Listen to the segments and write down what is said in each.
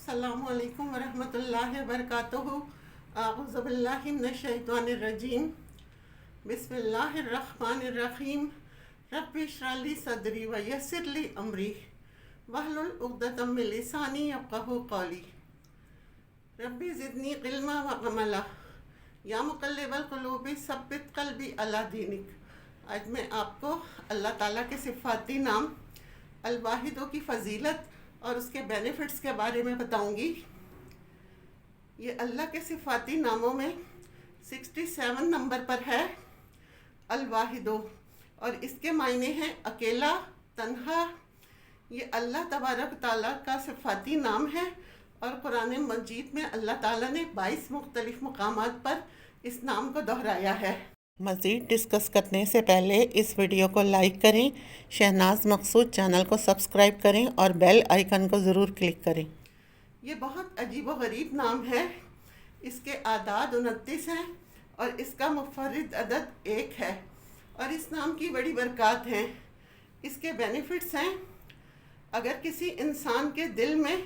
السلام علیکم ورحمۃ اللہ وبرکاتہ۔ اعوذ باللہ من الشیطان الرجیم، بسم اللہ الرحمن الرحیم۔ رب اشرح لی صدری ویسر لی امری واحلل عقدۃ من لسانی یفقہوا قولی۔ رب زدنی علما وعملا یا مقلب القلوب ثبت قلبی علی دینک۔ آج میں آپ کو اللہ تعالیٰ کے صفاتی نام الواحدوں کی فضیلت اور اس کے بینیفٹس کے بارے میں بتاؤں گی۔ یہ اللہ کے صفاتی ناموں میں 67 نمبر پر ہے الواحدو، اور اس کے معنی ہیں اکیلا، تنہا۔ یہ اللہ تبارک تعالیٰ کا صفاتی نام ہے، اور قرآن مجید میں اللہ تعالیٰ نے 22 مختلف مقامات پر اس نام کو دہرایا ہے۔ مزید ڈسکس کرنے سے پہلے اس ویڈیو کو لائک کریں، شہناز مقصود چینل کو سبسکرائب کریں اور بیل آئیکن کو ضرور کلک کریں۔ یہ بہت عجیب و غریب نام ہے۔ اس کے اعداد 29 ہیں اور اس کا منفرد عدد 1 ہے، اور اس نام کی بڑی برکات ہیں۔ اس کے بینیفٹس ہیں: اگر کسی انسان کے دل میں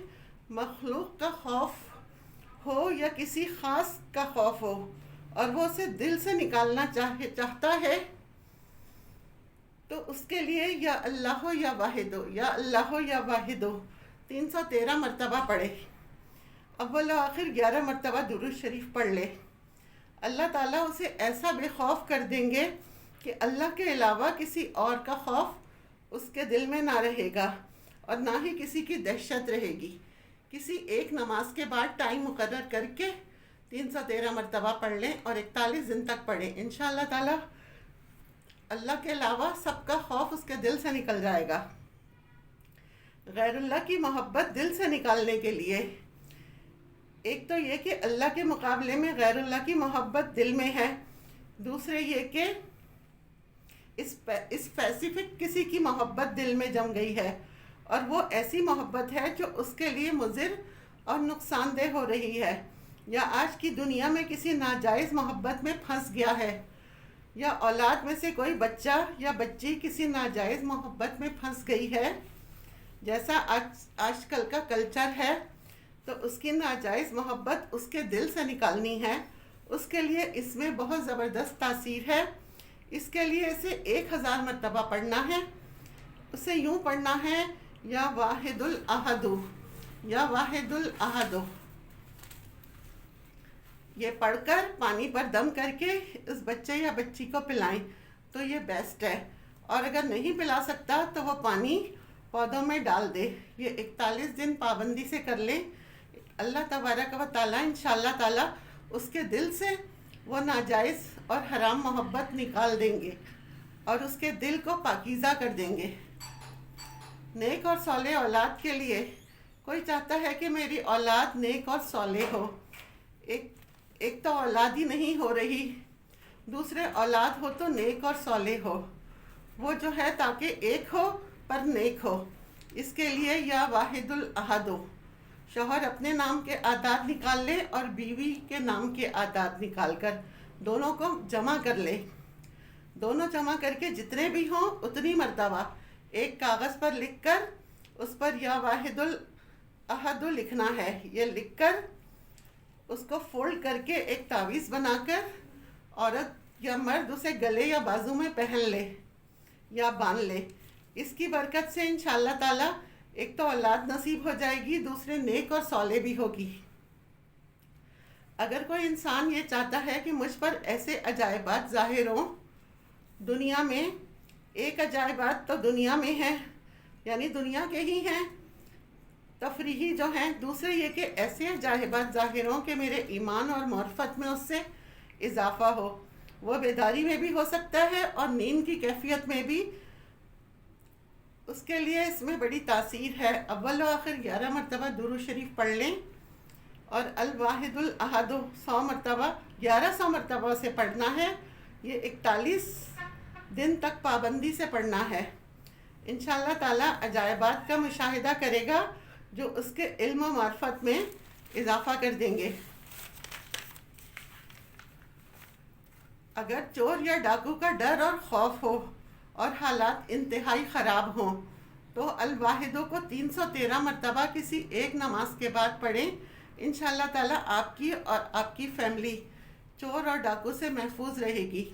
مخلوق کا خوف ہو یا کسی خاص کا خوف ہو اور وہ اسے دل سے نکالنا چاہتا ہے، تو اس کے لیے یا اللہ یا واحدو، یا اللہ یا واحدو 313 مرتبہ پڑھے۔ اول و آخر 11 مرتبہ درود شریف پڑھ لے۔ اللہ تعالیٰ اسے ایسا بے خوف کر دیں گے کہ اللہ کے علاوہ کسی اور کا خوف اس کے دل میں نہ رہے گا، اور نہ ہی کسی کی دہشت رہے گی۔ کسی ایک نماز کے بعد ٹائم مقرر کر کے 313 مرتبہ پڑھ لیں اور 41 دن تک پڑھیں۔ انشاءاللہ تعالیٰ اللہ کے علاوہ سب کا خوف اس کے دل سے نکل جائے گا۔ غیر اللہ کی محبت دل سے نکالنے کے لیے ایک تو یہ کہ اللہ کے مقابلے میں غیر اللہ کی محبت دل میں ہے، دوسرے یہ کہ اسپیسیفک کسی کی محبت دل میں جم گئی ہے، اور وہ ایسی محبت ہے جو اس کے لیے مضر اور نقصان دہ ہو رہی ہے، یا آج کی دنیا میں کسی ناجائز محبت میں پھنس گیا ہے، یا اولاد میں سے کوئی بچہ یا بچی کسی ناجائز محبت میں پھنس گئی ہے، جیسا آج کل کا کلچر ہے، تو اس کی ناجائز محبت اس کے دل سے نکالنی ہے۔ اس کے لیے اس میں بہت زبردست تاثیر ہے۔ اس کے لیے اسے 1000 مرتبہ پڑھنا ہے۔ اسے یوں پڑھنا ہے: یا واحد الاحدو، یا واحد الاحدو۔ یہ پڑھ کر پانی پر دم کر کے اس بچے یا بچی کو پلائیں تو یہ بیسٹ ہے، اور اگر نہیں پلا سکتا تو وہ پانی پودوں میں ڈال دے۔ یہ 41 دن پابندی سے کر لیں۔ اللہ تبارک و تعالیٰ انشاءاللہ تعالیٰ اس کے دل سے وہ ناجائز اور حرام محبت نکال دیں گے، اور اس کے دل کو پاکیزہ کر دیں گے۔ نیک اور صالح اولاد کے لیے کوئی چاہتا ہے کہ میری اولاد نیک اور صالح ہو۔ ایک تو اولاد ہی نہیں ہو رہی، دوسرے اولاد ہو تو نیک اور صالح ہو۔ وہ جو ہے تاکہ ایک ہو پر نیک ہو، اس کے لیے یا واحد الاحد ہو۔ شوہر اپنے نام کے اعداد نکال لے اور بیوی کے نام کے اعداد نکال کر دونوں کو جمع کر لے۔ دونوں جمع کر کے جتنے بھی ہوں اتنی مرتبہ ایک کاغذ پر لکھ کر اس پر یا واحد الاحد لکھنا ہے۔ یہ لکھ کر اس کو فولڈ کر کے ایک تعویذ بنا کر عورت یا مرد اسے گلے یا بازو میں پہن لے یا باندھ لے۔ اس کی برکت سے انشاءاللہ تعالیٰ ایک تو اولاد نصیب ہو جائے گی، دوسرے نیک اور صالح بھی ہوگی۔ اگر کوئی انسان یہ چاہتا ہے کہ مجھ پر ایسے عجائبات ظاہر ہوں دنیا میں، ایک عجائبات تو دنیا میں ہیں، یعنی دنیا کے ہی ہیں تفریحی جو ہیں، دوسرے یہ کہ ایسے عجائبات ظاہر ہوں کہ میرے ایمان اور معرفت میں اس سے اضافہ ہو۔ وہ بیداری میں بھی ہو سکتا ہے اور نیند کی کیفیت میں بھی۔ اس کے لیے اس میں بڑی تاثیر ہے۔ اول و آخر 11 مرتبہ درود شریف پڑھ لیں، اور الواحد الاحد 100 مرتبہ 1100 مرتبہ سے پڑھنا ہے۔ یہ 41 دن تک پابندی سے پڑھنا ہے۔ انشاءاللہ تعالیٰ عجائبات کا مشاہدہ کرے گا جو اس کے علم و معرفت میں اضافہ کر دیں گے۔ اگر چور یا ڈاکو کا ڈر اور خوف ہو اور حالات انتہائی خراب ہوں تو الواحدوں کو 313 مرتبہ کسی ایک نماز کے بعد پڑھیں، انشاءاللہ تعالیٰ آپ کی اور آپ کی فیملی چور اور ڈاکو سے محفوظ رہے گی۔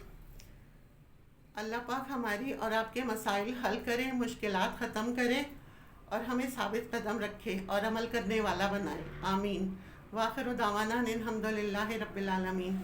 اللہ پاک ہماری اور آپ کے مسائل حل کریں، مشکلات ختم کریں اور ہمیں ثابت قدم رکھے اور عمل کرنے والا بنائے، آمین۔ وآخر دعوانا ان الحمد للہ رب العالمین۔